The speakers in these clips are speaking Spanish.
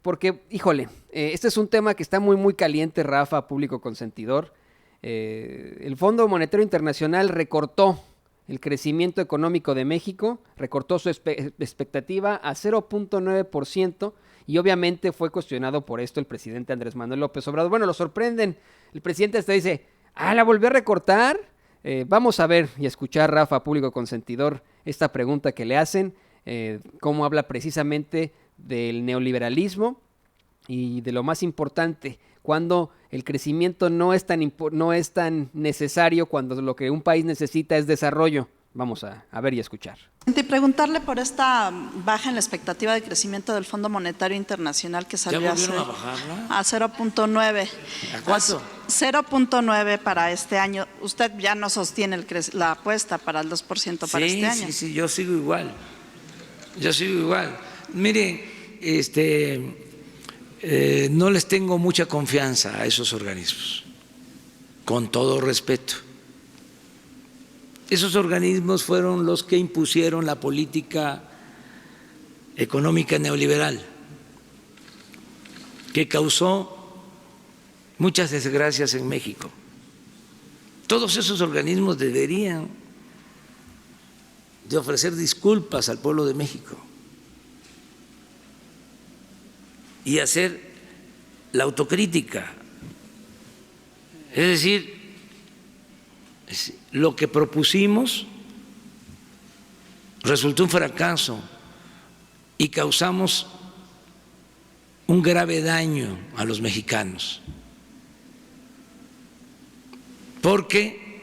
porque, híjole, este es un tema que está muy caliente, Rafa, público consentidor. El Fondo Monetario Internacional recortó el crecimiento económico de México, recortó su expectativa a 0.9% y obviamente fue cuestionado por esto el presidente Andrés Manuel López Obrador. Bueno, lo sorprenden. El presidente hasta dice, ¿la volvió a recortar? Vamos a ver y escuchar, Rafa, público consentidor, esta pregunta que le hacen, cómo habla precisamente del neoliberalismo y de lo más importante, cuando el crecimiento no es tan necesario, cuando lo que un país necesita es desarrollo. Vamos a ver y escuchar. Y preguntarle por esta baja en la expectativa de crecimiento del Fondo Monetario Internacional que salió ¿Ya volvieron a bajarla? A 0.9. ¿A cuánto? 0.9 para este año. Usted ya no sostiene la apuesta para el 2% para este año. Sí, yo sigo igual. Miren, no les tengo mucha confianza a esos organismos, con todo respeto. Esos organismos fueron los que impusieron la política económica neoliberal, que causó muchas desgracias en México. Todos esos organismos deberían de ofrecer disculpas al pueblo de México y hacer la autocrítica. Es decir, lo que propusimos resultó un fracaso y causamos un grave daño a los mexicanos, porque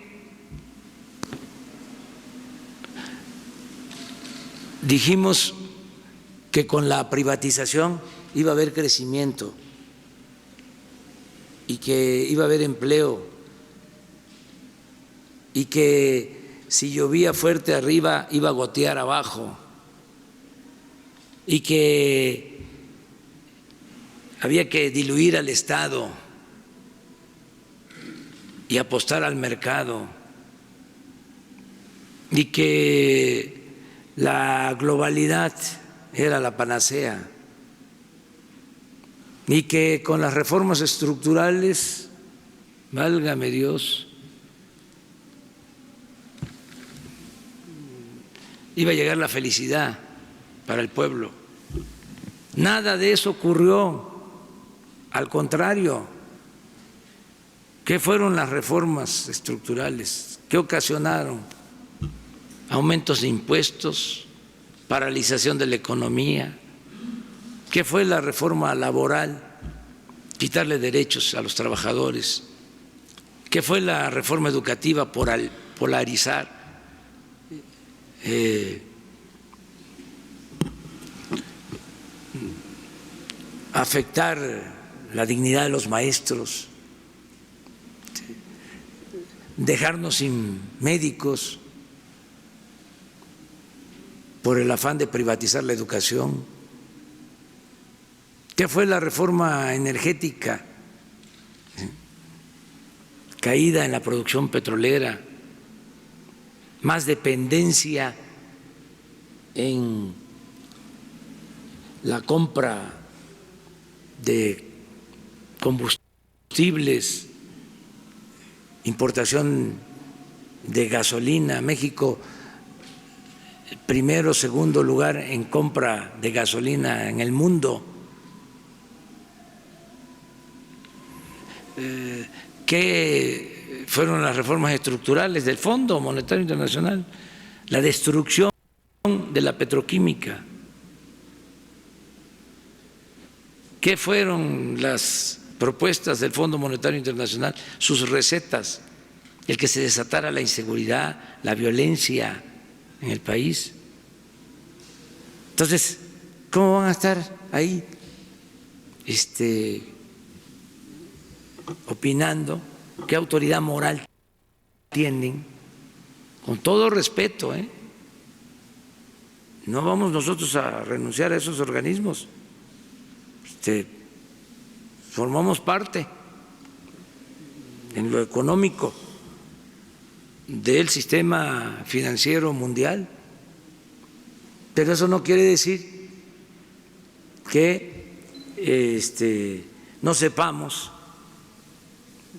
dijimos que con la privatización iba a haber crecimiento y que iba a haber empleo y que si llovía fuerte arriba iba a gotear abajo y que había que diluir al Estado y apostar al mercado y que la globalidad era la panacea y que con las reformas estructurales, válgame Dios, iba a llegar la felicidad para el pueblo. Nada de eso ocurrió, al contrario. ¿Qué fueron las reformas estructurales? ¿Qué ocasionaron? Aumentos de impuestos, paralización de la economía. ¿Qué fue la reforma laboral? Quitarle derechos a los trabajadores. ¿Qué fue la reforma educativa? Polarizar. Afectar la dignidad de los maestros, dejarnos sin médicos por el afán de privatizar la educación. ¿Qué fue la reforma energética? Caída en la producción petrolera, más dependencia en la compra de combustibles, importación de gasolina. México, primero o segundo lugar en compra de gasolina en el mundo. ¿Qué fueron las reformas estructurales del Fondo Monetario Internacional? La destrucción de la petroquímica. ¿Qué fueron las propuestas del Fondo Monetario Internacional? Sus recetas, el que se desatara la inseguridad, la violencia en el país. Entonces, ¿cómo van a estar ahí opinando? ¿Qué autoridad moral tienen? Con todo respeto, no vamos nosotros a renunciar a esos organismos. Formamos parte en lo económico del sistema financiero mundial, pero eso no quiere decir que no sepamos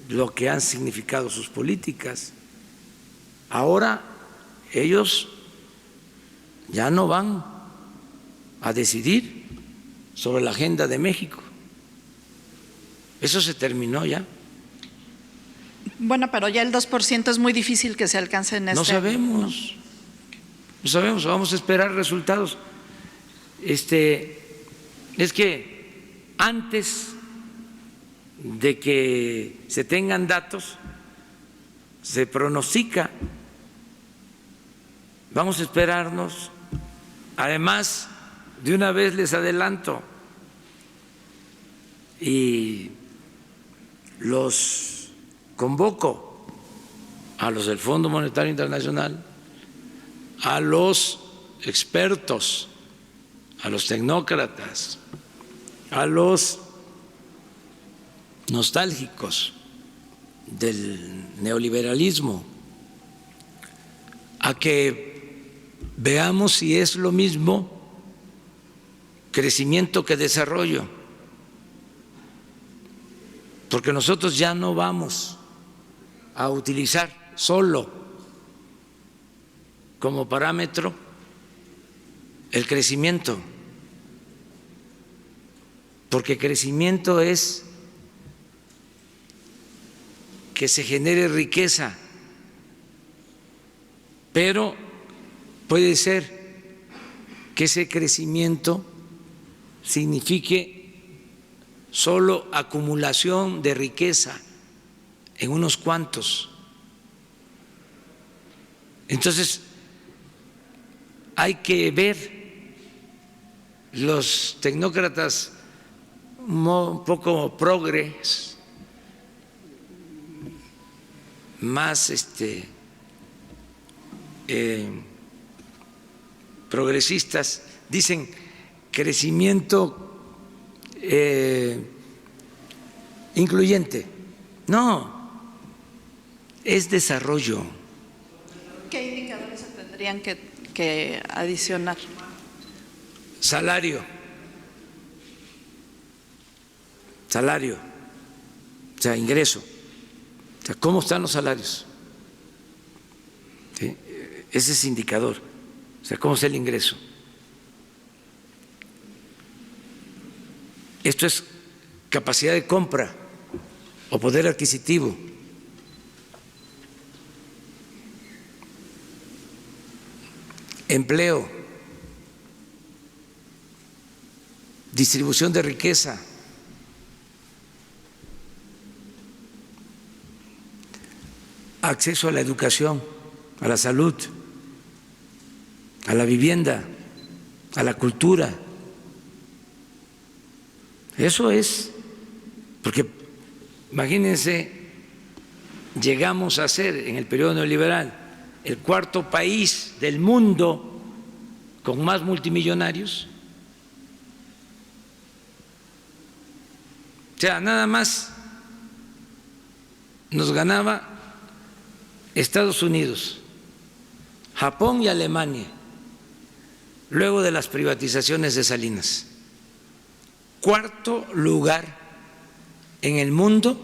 lo que han significado sus políticas. Ahora ellos ya no van a decidir sobre la agenda de México. Eso se terminó ya. Bueno, pero ya el 2% es muy difícil que se alcance en este No sabemos, no sabemos, vamos a esperar resultados. Es que antes de que se tengan datos, se pronostica. Vamos a esperarnos. Además, de una vez les adelanto, y los convoco a los del Fondo Monetario Internacional, a los expertos, a los tecnócratas, a los nostálgicos del neoliberalismo, a que veamos si es lo mismo crecimiento que desarrollo, porque nosotros ya no vamos a utilizar solo como parámetro el crecimiento, porque crecimiento es que se genere riqueza, pero puede ser que ese crecimiento signifique solo acumulación de riqueza en unos cuantos. Entonces, hay que ver, los tecnócratas un poco progres, más progresistas, dicen crecimiento incluyente. No, es desarrollo. ¿Qué indicadores se tendrían que adicionar? Salario, o sea, ingreso, o sea, ¿cómo están los salarios? ¿Sí? Ese es indicador, o sea, ¿cómo está el ingreso? Esto es capacidad de compra o poder adquisitivo. Empleo, distribución de riqueza, acceso a la educación, a la salud, a la vivienda, a la cultura. Eso es, porque imagínense, llegamos a ser en el periodo neoliberal el cuarto país del mundo con más multimillonarios. O sea, nada más nos ganaba Estados Unidos, Japón y Alemania, luego de las privatizaciones de Salinas. Cuarto lugar en el mundo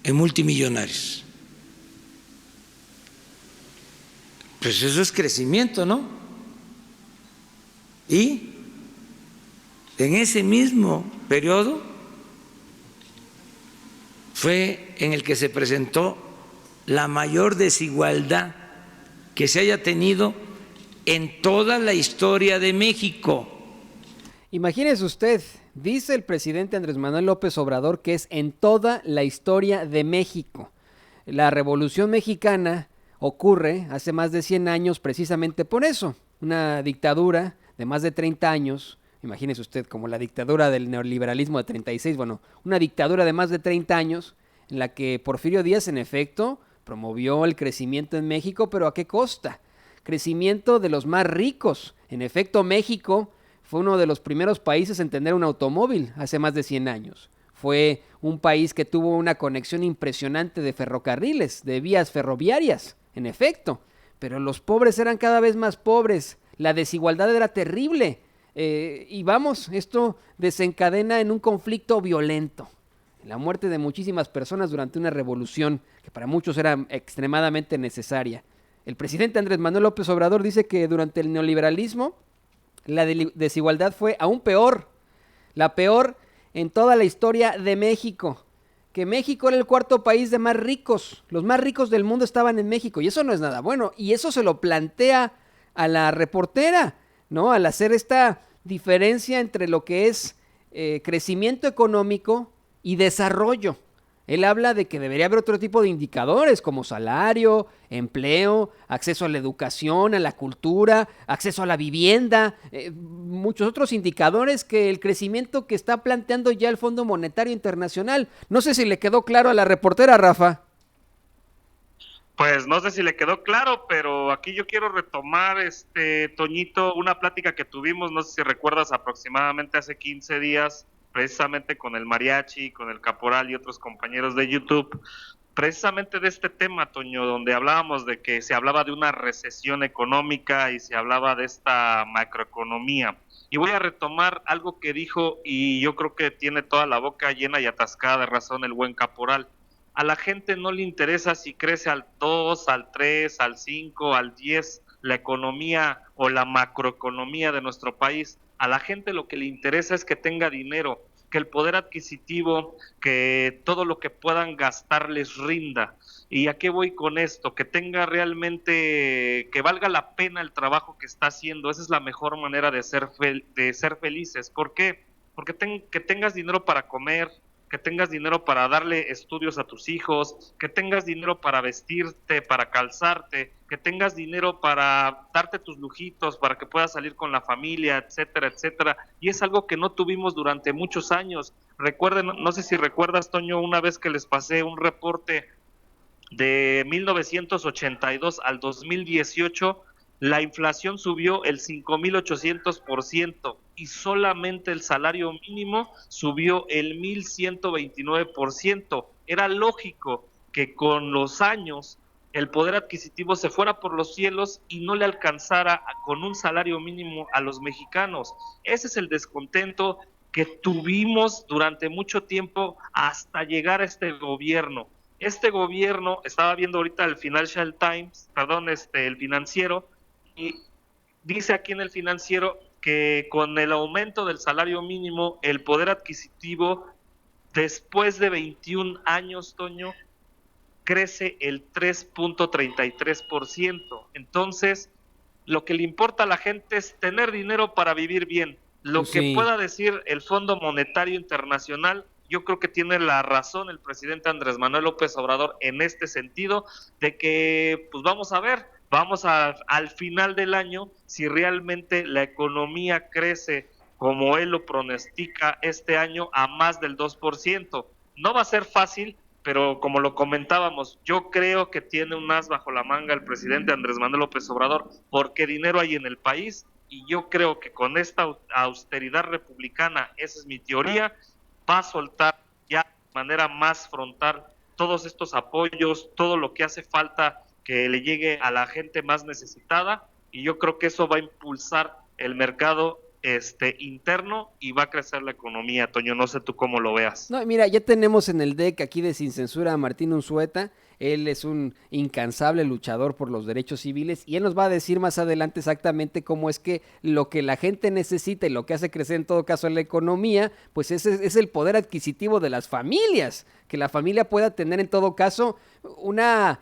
en multimillonarios. Pues eso es crecimiento, ¿no? Y en ese mismo periodo fue en el que se presentó la mayor desigualdad que se haya tenido en toda la historia de México. Imagínese usted, dice el presidente Andrés Manuel López Obrador que es en toda la historia de México. La Revolución Mexicana ocurre hace más de 100 años precisamente por eso. Una dictadura de más de 30 años, imagínese usted, como la dictadura del neoliberalismo de 36, bueno, una dictadura de más de 30 años en la que Porfirio Díaz, en efecto, promovió el crecimiento en México, pero ¿a qué costa? Crecimiento de los más ricos. En efecto, México fue uno de los primeros países en tener un automóvil hace más de 100 años. Fue un país que tuvo una conexión impresionante de ferrocarriles, de vías ferroviarias, en efecto. Pero los pobres eran cada vez más pobres, la desigualdad era terrible. Y vamos, esto desencadena en un conflicto violento, la muerte de muchísimas personas durante una revolución que para muchos era extremadamente necesaria. El presidente Andrés Manuel López Obrador dice que durante el neoliberalismo la desigualdad fue aún peor, la peor en toda la historia de México, que México era el cuarto país de más ricos, los más ricos del mundo estaban en México, y eso no es nada bueno, y eso se lo plantea a la reportera, ¿no? Al hacer esta diferencia entre lo que es crecimiento económico y desarrollo. Él habla de que debería haber otro tipo de indicadores como salario, empleo, acceso a la educación, a la cultura, acceso a la vivienda, muchos otros indicadores que el crecimiento que está planteando ya el Fondo Monetario Internacional. No sé si le quedó claro a la reportera, Rafa. Pues no sé si le quedó claro, pero aquí yo quiero retomar, Toñito, una plática que tuvimos, no sé si recuerdas, aproximadamente hace 15 días, precisamente con el Mariachi, con el Caporal y otros compañeros de YouTube, precisamente de este tema, Toño, donde hablábamos de que se hablaba de una recesión económica y se hablaba de esta macroeconomía. Y voy a retomar algo que dijo, y yo creo que tiene toda la boca llena y atascada de razón el buen Caporal. A la gente no le interesa si crece al 2, al 3, al 5, al 10 la economía o la macroeconomía de nuestro país. A la gente lo que le interesa es que tenga dinero, que el poder adquisitivo, que todo lo que puedan gastar les rinda. ¿Y a qué voy con esto? Que tenga realmente, que valga la pena el trabajo que está haciendo. Esa es la mejor manera de ser felices. ¿Por qué? Porque que tengas dinero para comer, que tengas dinero para darle estudios a tus hijos, que tengas dinero para vestirte, para calzarte, que tengas dinero para darte tus lujitos, para que puedas salir con la familia, etcétera, etcétera. Y es algo que no tuvimos durante muchos años. Recuerden, no sé si recuerdas, Toño, una vez que les pasé un reporte de 1982 al 2018, la inflación subió el 5.800% y solamente el salario mínimo subió el 1.129%. Era lógico que con los años el poder adquisitivo se fuera por los cielos y no le alcanzara con un salario mínimo a los mexicanos. Ese es el descontento que tuvimos durante mucho tiempo hasta llegar a este gobierno. Este gobierno, estaba viendo ahorita el Financial Times, el Financiero, y dice aquí en el Financiero que con el aumento del salario mínimo, el poder adquisitivo, después de 21 años, Toño, crece el 3.33%. Entonces, lo que le importa a la gente es tener dinero para vivir bien. Lo que pueda decir el Fondo Monetario Internacional, yo creo que tiene la razón el presidente Andrés Manuel López Obrador en este sentido, de que, pues vamos a ver, al final del año, si realmente la economía crece como él lo pronostica este año a más del 2%. No va a ser fácil, pero como lo comentábamos, yo creo que tiene un as bajo la manga el presidente Andrés Manuel López Obrador, porque dinero hay en el país, y yo creo que con esta austeridad republicana, esa es mi teoría, va a soltar ya de manera más frontal todos estos apoyos, todo lo que hace falta que le llegue a la gente más necesitada, y yo creo que eso va a impulsar el mercado interno y va a crecer la economía. Toño, no sé tú cómo lo veas. No, mira, ya tenemos en el deck aquí de Sin Censura a Martín Unzueta. Él es un incansable luchador por los derechos civiles y él nos va a decir más adelante exactamente cómo es que lo que la gente necesita y lo que hace crecer en todo caso la economía, pues es el poder adquisitivo de las familias, que la familia pueda tener en todo caso una,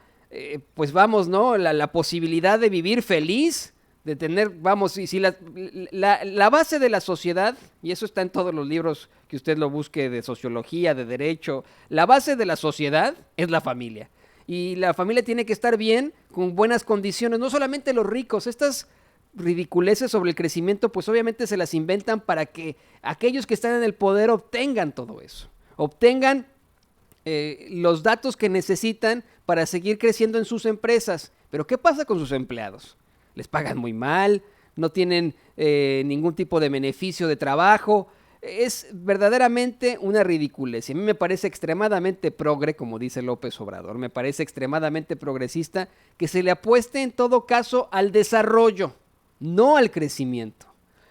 pues vamos, ¿no? La posibilidad de vivir feliz, de tener, vamos, si la base de la sociedad, y eso está en todos los libros que usted lo busque de sociología, de derecho, la base de la sociedad es la familia. Y la familia tiene que estar bien, con buenas condiciones, no solamente los ricos. Estas ridiculeces sobre el crecimiento, pues obviamente se las inventan para que aquellos que están en el poder obtengan todo eso, obtengan los datos que necesitan para seguir creciendo en sus empresas. Pero ¿qué pasa con sus empleados? Les pagan muy mal, no tienen ningún tipo de beneficio de trabajo. Es verdaderamente una ridiculez. Y a mí me parece extremadamente progre, como dice López Obrador, me parece extremadamente progresista que se le apueste en todo caso al desarrollo, no al crecimiento.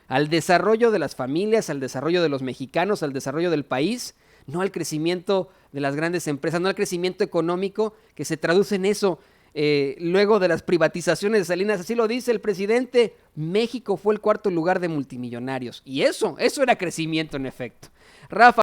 al desarrollo de las familias, al desarrollo de los mexicanos, al desarrollo del país, no al crecimiento de las grandes empresas, no al crecimiento económico que se traduce en eso. Luego de las privatizaciones de Salinas, así lo dice el presidente, México fue el 4º lugar de multimillonarios. Y eso era crecimiento en efecto. Rafa.